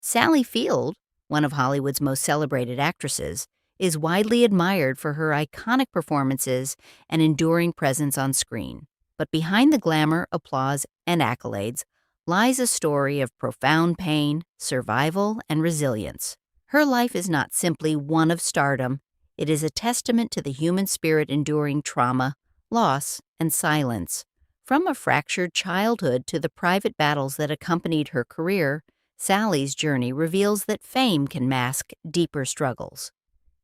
Sally Field, one of Hollywood's most celebrated actresses, is widely admired for her iconic performances and enduring presence on screen. But behind the glamour, applause, and accolades lies a story of profound pain, survival, and resilience. Her life is not simply one of stardom, it is a testament to the human spirit enduring trauma, loss, and silence. From a fractured childhood to the private battles that accompanied her career, Sally's journey reveals that fame can mask deeper struggles.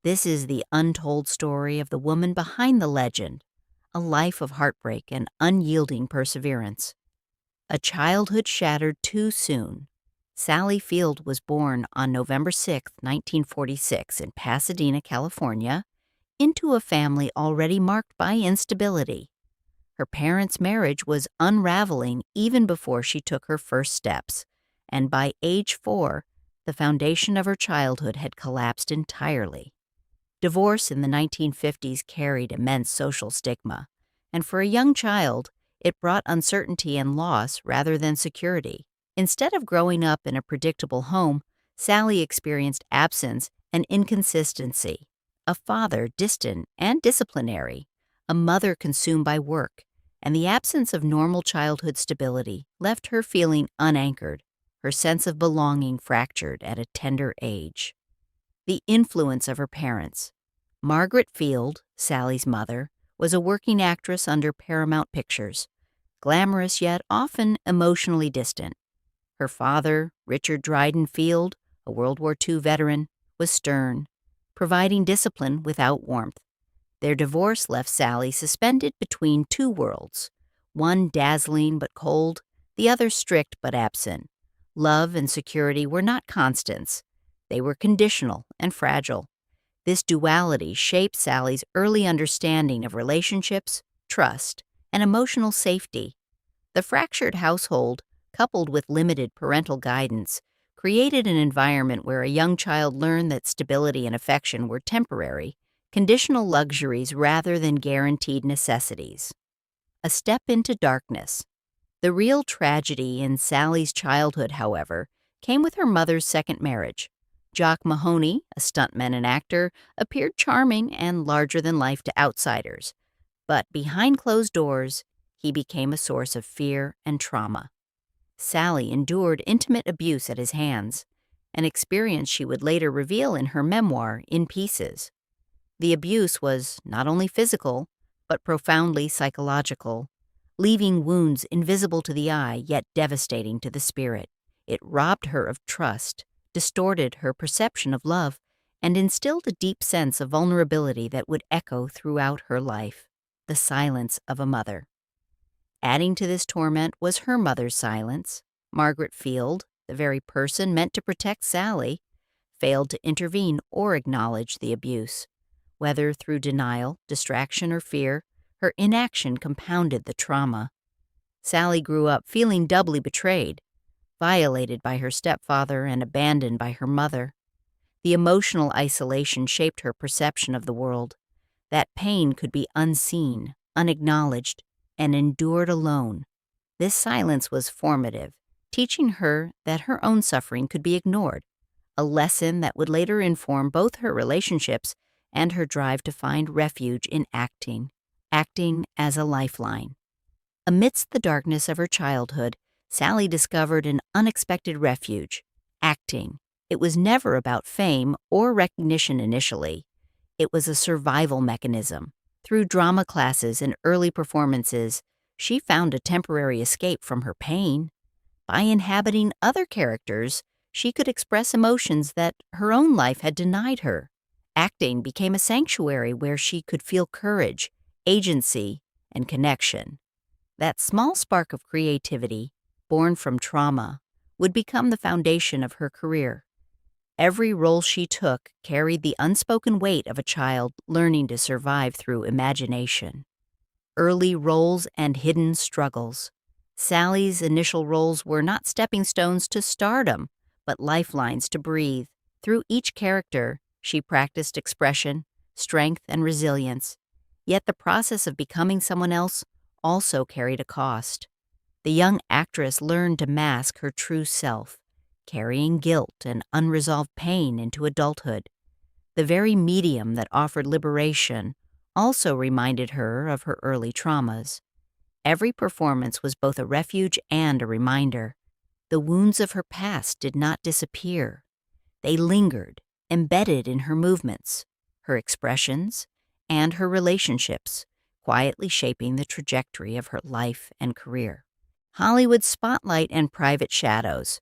This is the untold story of the woman behind the legend, a life of heartbreak and unyielding perseverance. A childhood shattered too soon. Sally Field was born on November 6, 1946, in Pasadena, California, into a family already marked by instability. Her parents' marriage was unraveling even before she took her first steps, and by age 4, the foundation of her childhood had collapsed entirely. Divorce in the 1950s carried immense social stigma, and for a young child, it brought uncertainty and loss rather than security. Instead of growing up in a predictable home, Sally experienced absence and inconsistency, a father distant and disciplinary, a mother consumed by work, and the absence of normal childhood stability left her feeling unanchored, her sense of belonging fractured at a tender age. The influence of her parents. Margaret Field, Sally's mother, was a working actress under Paramount Pictures, glamorous yet often emotionally distant. Her father, Richard Dryden Field, a World War II veteran, was stern, providing discipline without warmth. Their divorce left Sally suspended between two worlds, one dazzling but cold, the other strict but absent. Love and security were not constants. They were conditional and fragile. This duality shaped Sally's early understanding of relationships, trust, and emotional safety. The fractured household, coupled with limited parental guidance, created an environment where a young child learned that stability and affection were temporary, conditional luxuries rather than guaranteed necessities. A step into darkness. The real tragedy in Sally's childhood, however, came with her mother's second marriage. Jock Mahoney, a stuntman and actor, appeared charming and larger-than-life to outsiders, but behind closed doors, he became a source of fear and trauma. Sally endured intimate abuse at his hands, an experience she would later reveal in her memoir, In Pieces. The abuse was not only physical, but profoundly psychological, leaving wounds invisible to the eye yet devastating to the spirit. It robbed her of trust, distorted her perception of love, and instilled a deep sense of vulnerability that would echo throughout her life, the silence of a mother. Adding to this torment was her mother's silence. Margaret Field, the very person meant to protect Sally, failed to intervene or acknowledge the abuse. Whether through denial, distraction, or fear, her inaction compounded the trauma. Sally grew up feeling doubly betrayed, violated by her stepfather and abandoned by her mother. The emotional isolation shaped her perception of the world. That pain could be unseen, unacknowledged, and endured alone. This silence was formative, teaching her that her own suffering could be ignored, a lesson that would later inform both her relationships and her drive to find refuge in acting as a lifeline. Amidst the darkness of her childhood, Sally discovered an unexpected refuge, acting. It was never about fame or recognition initially. It was a survival mechanism. Through drama classes and early performances, she found a temporary escape from her pain. By inhabiting other characters, she could express emotions that her own life had denied her. Acting became a sanctuary where she could feel courage, agency, and connection. That small spark of creativity, born from trauma, would become the foundation of her career. Every role she took carried the unspoken weight of a child learning to survive through imagination. Early roles and hidden struggles. Sally's initial roles were not stepping stones to stardom, but lifelines to breathe. Through each character, she practiced expression, strength, and resilience. Yet the process of becoming someone else also carried a cost. The young actress learned to mask her true self, carrying guilt and unresolved pain into adulthood. The very medium that offered liberation also reminded her of her early traumas. Every performance was both a refuge and a reminder. The wounds of her past did not disappear. They lingered, embedded in her movements, her expressions, and her relationships, quietly shaping the trajectory of her life and career. Hollywood's spotlight and private shadows.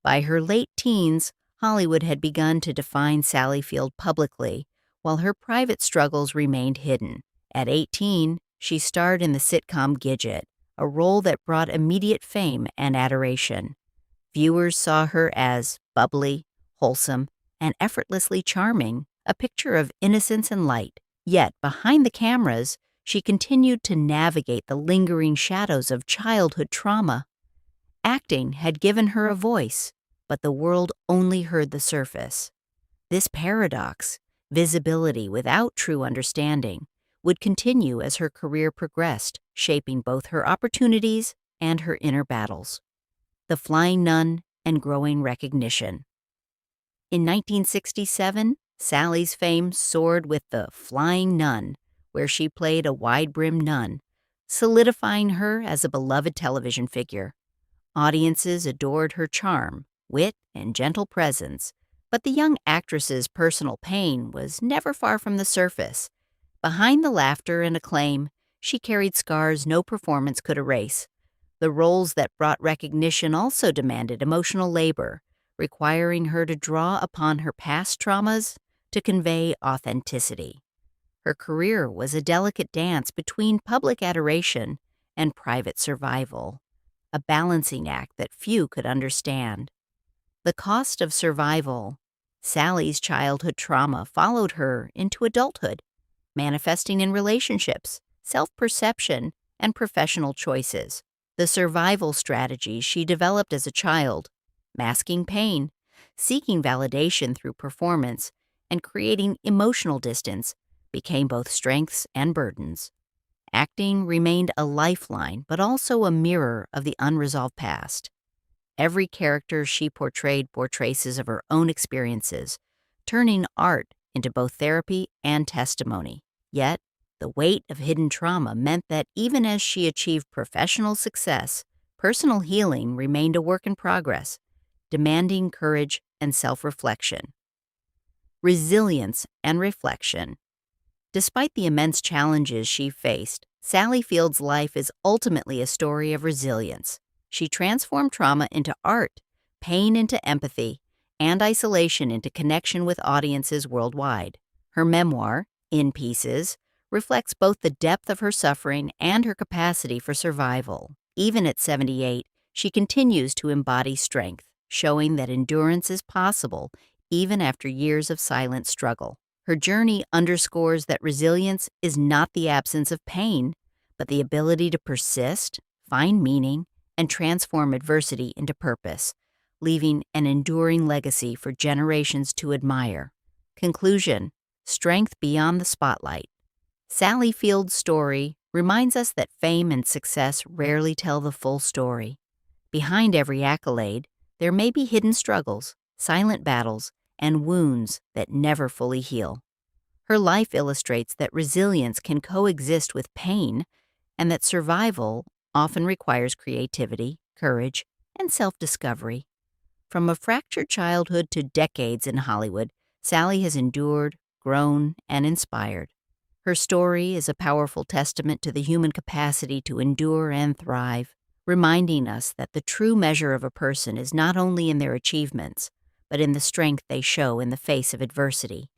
By her late teens, Hollywood had begun to define Sally Field publicly, while her private struggles remained hidden. At 18, she starred in the sitcom Gidget, a role that brought immediate fame and adoration. Viewers saw her as bubbly, wholesome, and effortlessly charming, a picture of innocence and light. Yet, behind the cameras, she continued to navigate the lingering shadows of childhood trauma. Acting had given her a voice, but the world only heard the surface. This paradox, visibility without true understanding, would continue as her career progressed, shaping both her opportunities and her inner battles. The Flying Nun and growing recognition. In 1967, Sally's fame soared with the Flying Nun, where she played a wide-brimmed nun, solidifying her as a beloved television figure. Audiences adored her charm, wit, and gentle presence, but the young actress's personal pain was never far from the surface. Behind the laughter and acclaim, she carried scars no performance could erase. The roles that brought recognition also demanded emotional labor, requiring her to draw upon her past traumas to convey authenticity. Her career was a delicate dance between public adoration and private survival, a balancing act that few could understand. The cost of survival. Sally's childhood trauma followed her into adulthood, manifesting in relationships, self-perception, and professional choices. The survival strategies she developed as a child, masking pain, seeking validation through performance, and creating emotional distance, became both strengths and burdens. Acting remained a lifeline, but also a mirror of the unresolved past. Every character she portrayed bore traces of her own experiences, turning art into both therapy and testimony. Yet, the weight of hidden trauma meant that even as she achieved professional success, personal healing remained a work in progress, demanding courage and self-reflection. Resilience and reflection. Despite the immense challenges she faced, Sally Field's life is ultimately a story of resilience. She transformed trauma into art, pain into empathy, and isolation into connection with audiences worldwide. Her memoir, In Pieces, reflects both the depth of her suffering and her capacity for survival. Even at 78, she continues to embody strength, showing that endurance is possible even after years of silent struggle. Her journey underscores that resilience is not the absence of pain, but the ability to persist, find meaning, and transform adversity into purpose, leaving an enduring legacy for generations to admire. Conclusion: strength beyond the spotlight. Sally Field's story reminds us that fame and success rarely tell the full story. Behind every accolade, there may be hidden struggles, silent battles, and wounds that never fully heal. Her life illustrates that resilience can coexist with pain, and that survival often requires creativity, courage, and self-discovery. From a fractured childhood to decades in Hollywood, Sally has endured, grown, and inspired. Her story is a powerful testament to the human capacity to endure and thrive, reminding us that the true measure of a person is not only in their achievements, but in the strength they show in the face of adversity.